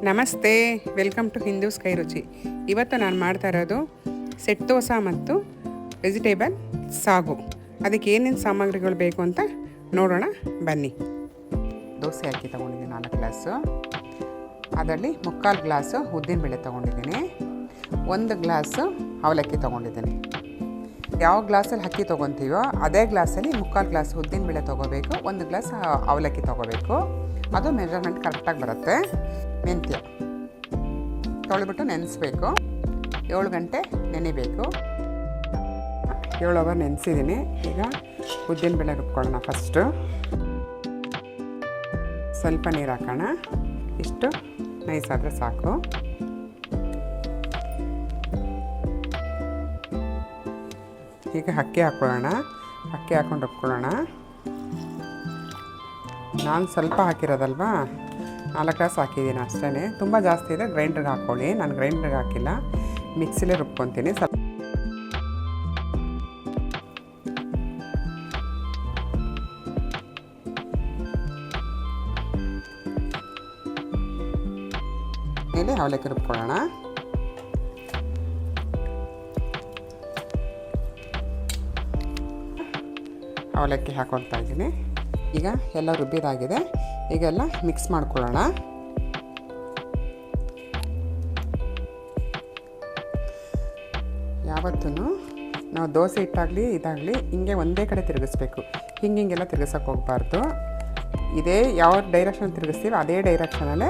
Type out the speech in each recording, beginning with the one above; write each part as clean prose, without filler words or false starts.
ನಮಸ್ತೆ, welcome to Hindus ಕೈ ರುಚಿ. ಇವತ್ತು ನಾನು ಮಾಡ್ತಾ ಇರೋದು ಸೆಟ್ ದೋಸೆ ಮತ್ತು ವೆಜಿಟೇಬಲ್ ಸಾಗು. ಅದಕ್ಕೆ ಏನೇನು ಸಾಮಗ್ರಿಗಳು ಬೇಕು ಅಂತ ನೋಡೋಣ ಬನ್ನಿ. ದೋಸೆ ಅಕ್ಕಿ ತೊಗೊಂಡಿದ್ದೀನಿ 4 ಗ್ಲಾಸು. ಅದರಲ್ಲಿ 3/4 ಗ್ಲಾಸು ಉದ್ದಿನಬೇಳೆ ತೊಗೊಂಡಿದ್ದೀನಿ. 1 ಗ್ಲಾಸು ಅವಲಕ್ಕಿ ತೊಗೊಂಡಿದ್ದೀನಿ. ಯಾವ ಗ್ಲಾಸಲ್ಲಿ ಅಕ್ಕಿ ತೊಗೊತೀವೋ ಅದೇ ಗ್ಲಾಸಲ್ಲಿ 3/4 ಗ್ಲಾಸ್ ಉದ್ದಿನಬೇಳೆ ತೊಗೋಬೇಕು, 1 ಗ್ಲಾಸ್ ಅವಲಕ್ಕಿ ತೊಗೋಬೇಕು. ಅದು ಮೆಜರ್ಮೆಂಟ್ ಕರೆಕ್ಟಾಗಿ ಬರುತ್ತೆ. ಮೆಂತ್ಯ ತೊಳೆಬಿಟ್ಟು ನೆನೆಸ್ಬೇಕು. 7 ಗಂಟೆ ನೆನೆಬೇಕು. 7 ಅವರ್ ನೆನೆಸಿದ್ದೀನಿ. ಈಗ ಉದ್ದಿನಬೇಳೆ ರುಬ್ಕೊಳ್ಳೋಣ. ಫಸ್ಟು ಸ್ವಲ್ಪ ನೀರು ಹಾಕೋಣ. ಇಷ್ಟು ನೈಸ್ ಆದರೆ ಸಾಕು. ಈಗ ಅಕ್ಕಿ ಹಾಕ್ಕೊಳ್ಳೋಣ. ಅಕ್ಕಿ ಹಾಕ್ಕೊಂಡು ರುಬ್ಕೊಳ್ಳೋಣ. ನಾನು ಸ್ವಲ್ಪ ಹಾಕಿರೋದಲ್ವಾ, 4 ಗ್ಲಾಸ್ ಹಾಕಿದ್ದೀನಿ ಅಷ್ಟೇ. ತುಂಬ ಜಾಸ್ತಿ ಇದೆ ಗ್ರೈಂಡ್ರಿಗೆ ಹಾಕ್ಕೊಳ್ಳಿ. ನಾನು ಗ್ರೈಂಡ್ರಿಗೆ ಹಾಕಿಲ್ಲ, ಮಿಕ್ಸಿಲೇ ರುಬ್ಕೊತೀನಿ. ಸ್ವಲ್ಪ ಮೇಲೆ ಅವಲಕ್ಕಿ ರುಬ್ಕೊಳ್ಳೋಣ. ಅವಲಕ್ಕಿ ಹಾಕೊಳ್ತಾ ಇದ್ದೀನಿ. ಈಗ ಎಲ್ಲ ರುಬ್ಬಿದಾಗಿದೆ. ಈಗೆಲ್ಲ ಮಿಕ್ಸ್ ಮಾಡ್ಕೊಳ್ಳೋಣ. ಯಾವತ್ತೂ ನಾವು ದೋಸೆ ಹಿಟ್ಟಾಗಲಿ ಇದಾಗಲಿ ಹಿಂಗೆ ಒಂದೇ ಕಡೆ ತಿರುಗಿಸ್ಬೇಕು. ಹಿಂಗೆಲ್ಲ ತಿರುಗಿಸೋಕೆ ಹೋಗಬಾರ್ದು. ಇದೇ ಯಾವ ಡೈರೆಕ್ಷನ್ ತಿರುಗಿಸ್ತೀವಿ ಅದೇ ಡೈರೆಕ್ಷನಲ್ಲೇ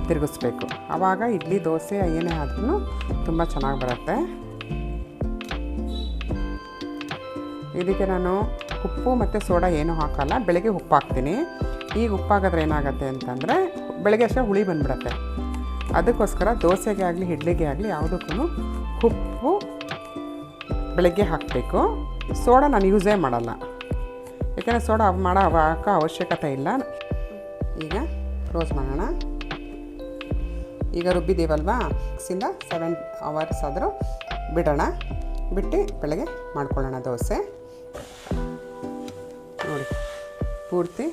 ತಿರುಗಿಸ್ಬೇಕು. ಆವಾಗ ಇಡ್ಲಿ ದೋಸೆ ಏನೇ ಆದ್ರೂ ತುಂಬ ಚೆನ್ನಾಗಿ ಬರುತ್ತೆ. ಇದಕ್ಕೆ ನಾನು ಉಪ್ಪು ಮತ್ತು ಸೋಡಾ ಏನೂ ಹಾಕಲ್ಲ. ಬೆಳಗ್ಗೆ ಉಪ್ಪು ಹಾಕ್ತೀನಿ. ಈಗ ಉಪ್ಪಾಗಿದ್ರೆ ಏನಾಗುತ್ತೆ ಅಂತಂದರೆ ಬೆಳಗ್ಗೆ ಅಷ್ಟೇ ಹುಳಿ ಬಂದುಬಿಡತ್ತೆ. ಅದಕ್ಕೋಸ್ಕರ ದೋಸೆಗೆ ಆಗಲಿ ಇಡ್ಲಿಗೆ ಆಗಲಿ ಯಾವುದಕ್ಕೂ ಉಪ್ಪು ಬೆಳಗ್ಗೆ ಹಾಕಬೇಕು. ಸೋಡಾ ನಾನು ಯೂಸೇ ಮಾಡಲ್ಲ, ಯಾಕೆಂದರೆ ಸೋಡಾ ಹಾಕೋ ಅವಶ್ಯಕತೆ ಇಲ್ಲ. ಈಗ ಕ್ಲೋಸ್ ಮಾಡೋಣ. ಈಗ ರುಬ್ಬಿದ್ದೀವಲ್ವಾ, 7 ಅವರ್ಸ್ ಆದರೂ ಬಿಡೋಣ. ಬಿಟ್ಟು ಬೆಳಗ್ಗೆ ಮಾಡ್ಕೊಳ್ಳೋಣ ದೋಸೆ. ನೋಡಿ ಪೂರ್ತಿ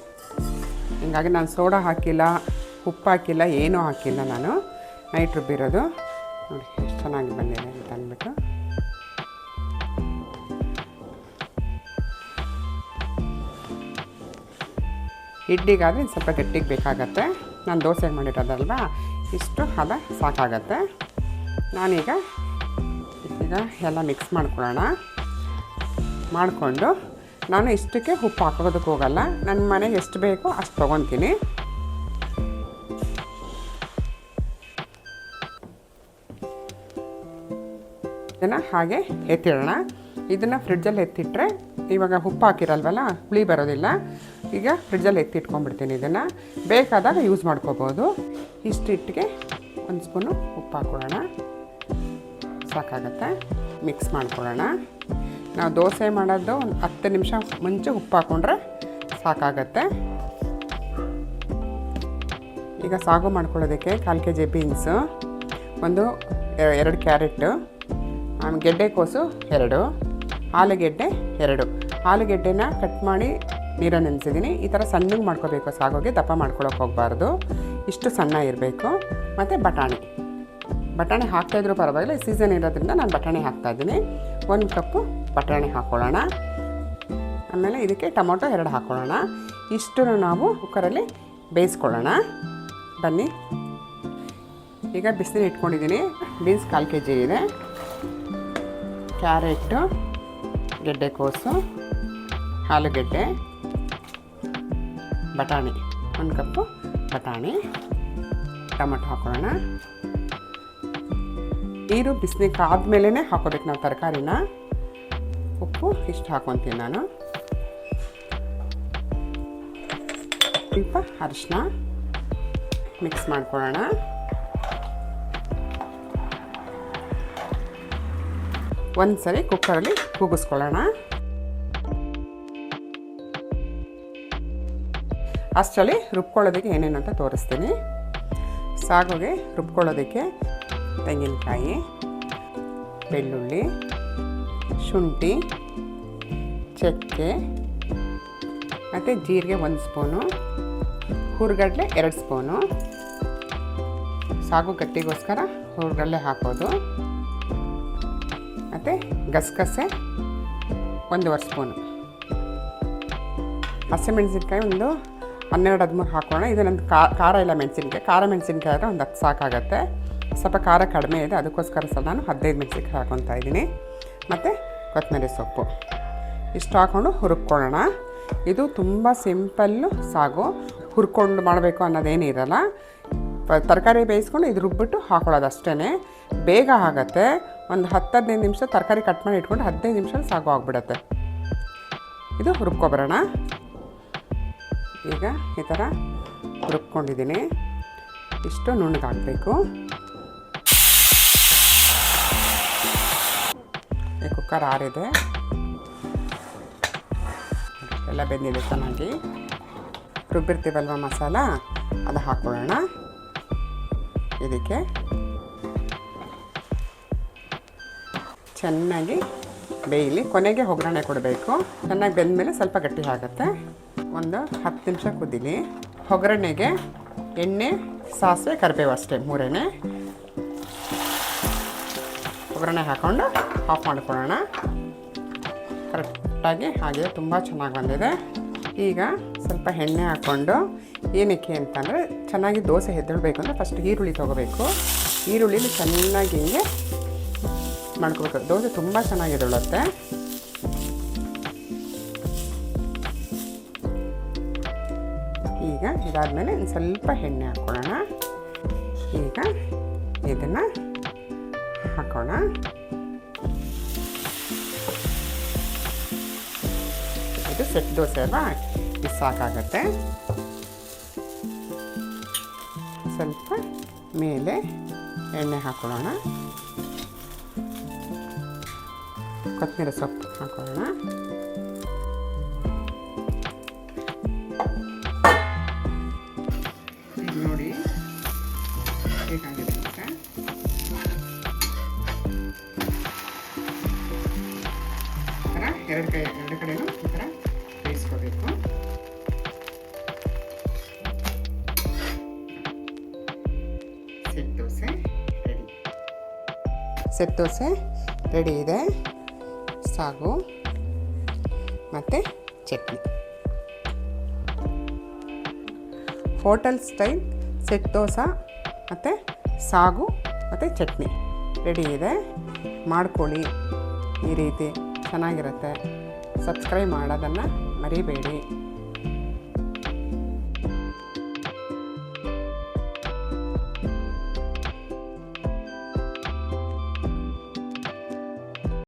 ಹೀಗಾಗಿ ನಾನು ಸೋಡಾ ಹಾಕಿಲ್ಲ, ಉಪ್ಪು ಹಾಕಿಲ್ಲ, ಏನೂ ಹಾಕಿಲ್ಲ. ನಾನು ನೈಟ್ ರುಬ್ಬಿರೋದು. ನೋಡಿ ಎಷ್ಟು ಚೆನ್ನಾಗಿ ಬಂದಿದೆ ಅಂತ ಅಂದ್ಬಿಟ್ಟು. ಇಡ್ಲಿಗಾದರೆ ಸ್ವಲ್ಪ ಗಟ್ಟಿಗೆ ಬೇಕಾಗತ್ತೆ. ನಾನು ದೋಸೆಗೆ ಮಾಡಿರೋದಲ್ವಾ, ಇಷ್ಟು ಹದ ಸಾಕಾಗತ್ತೆ. ನಾನೀಗ ಎಲ್ಲ ಮಿಕ್ಸ್ ಮಾಡ್ಕೊಳ್ಳೋಣ. ಮಾಡಿಕೊಂಡು ನಾನು ಇಷ್ಟಕ್ಕೆ ಉಪ್ಪು ಹಾಕೋದಕ್ಕೆ ಹೋಗಲ್ಲ. ನನ್ನ ಮನೆಗೆ ಎಷ್ಟು ಬೇಕೋ ಅಷ್ಟು ತೊಗೊತೀನಿ. ಇದನ್ನು ಹಾಗೆ ಎತ್ತಿಡೋಣ. ಇದನ್ನು ಫ್ರಿಡ್ಜಲ್ಲಿ ಎತ್ತಿಟ್ರೆ ಇವಾಗ ಉಪ್ಪು ಹಾಕಿರಲ್ವಲ್ಲ, ಹುಳಿ ಬರೋದಿಲ್ಲ. ಈಗ ಫ್ರಿಡ್ಜಲ್ಲಿ ಎತ್ತಿಟ್ಕೊಂಡ್ಬಿಡ್ತೀನಿ. ಇದನ್ನು ಬೇಕಾದಾಗ ಯೂಸ್ ಮಾಡ್ಕೋಬೋದು. ಇಷ್ಟು ಹಿಟ್ಟಿಗೆ 1 ಸ್ಪೂನು ಉಪ್ಪು ಹಾಕ್ಕೊಳ್ಳೋಣ. ಸಾಕಾಗತ್ತೆ. ಮಿಕ್ಸ್ ಮಾಡ್ಕೊಳ್ಳೋಣ. ನಾವು ದೋಸೆ ಮಾಡೋದು ಒಂದು 10 ನಿಮಿಷ ಮುಂಚೆ ಉಪ್ಪು ಹಾಕ್ಕೊಂಡ್ರೆ ಸಾಕಾಗತ್ತೆ. ಈಗ ಸಾಗು ಮಾಡ್ಕೊಳ್ಳೋದಕ್ಕೆ 1/4 kg ಬೀನ್ಸು, 2 ಕ್ಯಾರೆಟು, ಗೆಡ್ಡೆಕೋಸು 2, ಆಲೂಗೆಡ್ಡೆ 2. ಆಲೂಗೆಡ್ಡೆನ ಕಟ್ ಮಾಡಿ ನೀರಲ್ಲಿ ನೆನೆಸಿದ್ದೀನಿ. ಈ ಥರ ಸಣ್ಣಗೆ ಮಾಡ್ಕೋಬೇಕು. ಸಾಗೋಗೆ ದಪ್ಪ ಮಾಡ್ಕೊಳ್ಳೋಕೆ ಹೋಗಬಾರ್ದು. ಇಷ್ಟು ಸಣ್ಣ ಇರಬೇಕು. ಮತ್ತು ಬಟಾಣಿ ಹಾಕ್ತಾಯಿದ್ರು ಪರವಾಗಿಲ್ಲ, ಸೀಸನ್ ಇರೋದ್ರಿಂದ ನಾನು ಬಟಾಣಿ ಹಾಕ್ತಾಯಿದ್ದೀನಿ. 1 ಕಪ್ಪು ಬಟಾಣಿ ಹಾಕ್ಕೊಳ್ಳೋಣ. ಆಮೇಲೆ ಇದಕ್ಕೆ ಟೊಮೊಟೊ 2 ಹಾಕ್ಕೊಳ್ಳೋಣ. ಇಷ್ಟನ್ನು ನಾವು ಕುಕ್ಕರಲ್ಲಿ ಬೇಯಿಸ್ಕೊಳ್ಳೋಣ. ಬನ್ನಿ. ಈಗ ಬಿಸಿನೀರು ಇಟ್ಕೊಂಡಿದ್ದೀನಿ. ಬೀನ್ಸ್ 1/4 kg ಇದೆ. ಕ್ಯಾರೆಟು, ಗೆಡ್ಡೆಕೋಸು, ಆಲೂಗೆಡ್ಡೆ, ಬಟಾಣಿ 1 ಕಪ್ಪು ಬಟಾಣಿ, ಟೊಮೊಟೊ ಹಾಕ್ಕೊಳ್ಳೋಣ. ನೀರು ಬಿಸಿನೀರು ಆದಮೇಲೆ ಹಾಕೋಬೇಕು ನಾವು ತರಕಾರಿನ. ಉಪ್ಪು ಇಷ್ಟು ಹಾಕ್ಕೊತೀನಿ ನಾನು. ಸ್ವಲ್ಪ ಅರಿಶಿನ ಮಿಕ್ಸ್ ಮಾಡ್ಕೊಳ್ಳೋಣ. ಒಂದು ಸರಿ ಕುಕ್ಕರಲ್ಲಿ ಕೂಗಿಸ್ಕೊಳ್ಳೋಣ. ಅಷ್ಟರಲ್ಲಿ ರುಬ್ಕೊಳ್ಳೋದಕ್ಕೆ ಏನೇನು ಅಂತ ತೋರಿಸ್ತೀನಿ. ಸಾಗೋಗೆ ರುಬ್ಕೊಳ್ಳೋದಕ್ಕೆ ತೆಂಗಿನಕಾಯಿ, ಬೆಳ್ಳುಳ್ಳಿ, ಶುಂಠಿ, ಚಕ್ಕೆ ಮತ್ತು ಜೀರಿಗೆ 1 ಸ್ಪೂನು, ಹುರ್ಗಡ್ಲೆ 2 ಸ್ಪೂನು, ಸಾಗು ಗಟ್ಟಿಗೋಸ್ಕರ ಹುರ್ಗಡ್ಲೆ ಹಾಕೋದು, ಮತ್ತು ಗಸಗಸೆ 1 ಸ್ಪೂನು, ಹಸಿಮೆಣಸಿನ್ಕಾಯಿ ಒಂದು 12-13 ಹಾಕೋಣ. ಇದು ನಂದು ಖಾರ ಇಲ್ಲ ಮೆಣಸಿನ್ಕಾಯಿ, ಖಾರ ಮೆಣಸಿನ್ಕಾಯಿ ಆದರೆ ಒಂದು 10 ಸಾಕಾಗತ್ತೆ. ಸ್ವಲ್ಪ ಖಾರ ಕಡಿಮೆ ಇದೆ, ಅದಕ್ಕೋಸ್ಕರ ಸಹ ನಾನು 15 ಮೆಣಸಿನ್ಕಾಯಿ ಹಾಕೊತಾ ಇದ್ದೀನಿ. ಮತ್ತು ಕೊತ್ತಂಬರಿ ಸೊಪ್ಪು ಇಷ್ಟು ಹಾಕ್ಕೊಂಡು ಹುರ್ಕೊಳ್ಳೋಣ. ಇದು ತುಂಬ ಸಿಂಪಲ್ಲು ಸಾಗು, ಹುರ್ಕೊಂಡು ಮಾಡಬೇಕು ಅನ್ನೋದೇನಿರಲ್ಲ. ತರಕಾರಿ ಬೇಯಿಸ್ಕೊಂಡು ಇದು ರುಬ್ಬಿಟ್ಟು ಹಾಕೊಳ್ಳೋದು ಅಷ್ಟೇ, ಬೇಗ ಆಗುತ್ತೆ. ಒಂದು 10-15 ನಿಮಿಷ ತರಕಾರಿ ಕಟ್ ಮಾಡಿ ಇಟ್ಕೊಂಡು 15 ನಿಮಿಷ ಸಾಗು ಆಗಿಬಿಡುತ್ತೆ. ಇದು ಹುರ್ಕೊಬರೋಣ. ಈಗ ಈ ಥರ ರುಬ್ಕೊಂಡಿದ್ದೀನಿ. ಇಷ್ಟು ನುಣ್ಣಗಾಗಬೇಕು. ಈ ಕುಕ್ಕರ್ ಆರಿದೆ, ಎಲ್ಲ ಬೆಂದಿದೆ ಚೆನ್ನಾಗಿ. ರುಬ್ಬಿರ್ತೀವಲ್ವ ಮಸಾಲ, ಅದು ಹಾಕ್ಕೊಳ್ಳೋಣ. ಇದಕ್ಕೆ ಚೆನ್ನಾಗಿ ಬೇಯಲಿ, ಕೊನೆಗೆ ಒಗ್ಗರಣೆ ಕೊಡಬೇಕು. ಚೆನ್ನಾಗಿ ಬೆಂದಮೇಲೆ ಸ್ವಲ್ಪ ಗಟ್ಟಿ ಆಗುತ್ತೆ. ಒಂದು 10 ನಿಮಿಷ ಕುದೀಲಿ. ಒಗ್ಗರಣೆಗೆ ಎಣ್ಣೆ, ಸಾಸಿವೆ, ಕರಿಬೇವು ಅಷ್ಟೇ, 3 ಒಗ್ಗರಣೆ ಹಾಕ್ಕೊಂಡು ಆಫ್ ಮಾಡ್ಕೊಳ್ಳೋಣ. ಕರೆಕ್ಟಾಗಿ ಹಾಗೆ ತುಂಬ ಚೆನ್ನಾಗಿ ಬಂದಿದೆ. ಈಗ ಸ್ವಲ್ಪ ಎಣ್ಣೆ ಹಾಕ್ಕೊಂಡು, ಏನಕ್ಕೆ ಅಂತಂದರೆ ಚೆನ್ನಾಗಿ ದೋಸೆ ಎದ್ದೇಳಬೇಕು ಅಂದರೆ ಫಸ್ಟ್ ಈರುಳ್ಳಿ ತೊಗೋಬೇಕು. ಈರುಳ್ಳಿಲಿ ಚೆನ್ನಾಗಿ ಹಿಂಗೆ ಮಾಡ್ಕೋಬೇಕು, ದೋಸೆ ತುಂಬ ಚೆನ್ನಾಗಿ ಎದ್ದೇಳುತ್ತೆ. ಈಗ ಇದಾದಮೇಲೆ ಒಂದು ಸ್ವಲ್ಪ ಎಣ್ಣೆ ಹಾಕ್ಕೊಳ್ಳೋಣ. ಈಗ ಇದನ್ನು ಹಾಕೋಣ. ಇದು ಸೆಟ್ ದೋಸೆ ಅಲ್ವಾ, ಇದು ಸಾಕಾಗತ್ತೆ. ಸ್ವಲ್ಪ ಮೇಲೆ ಎಣ್ಣೆ ಹಾಕೊಳ್ಳೋಣ, ಕೊತ್ತಂಬರಿ ಸೊಪ್ಪು ಹಾಕೊಳ್ಳೋಣ. ನೋಡಿ ಹೇಗಾಗಿದೆ ಅಂತ. ಈ ಥರ ಎರಡು ಕಡೆನೂ ಈ ಥರ ಬೇಯಿಸ್ಕೋಬೇಕು. ಸೆಟ್ ದೋಸೆ ರೆಡಿ ಇದೆ. ಸಾಗು ಮತ್ತು chutney, hotel style set dosa ಮತ್ತು ಸಾಗು ಮತ್ತು ಚಟ್ನಿ ರೆಡಿ ಇದೆ. ಮಾಡ್ಕೊಳ್ಳಿ, ಈ ರೀತಿ ಚೆನ್ನಾಗಿರುತ್ತೆ. ಸಬ್ಸ್ಕ್ರೈಬ್ ಮಾಡೋದನ್ನು ಮರಿಬೇಡಿ.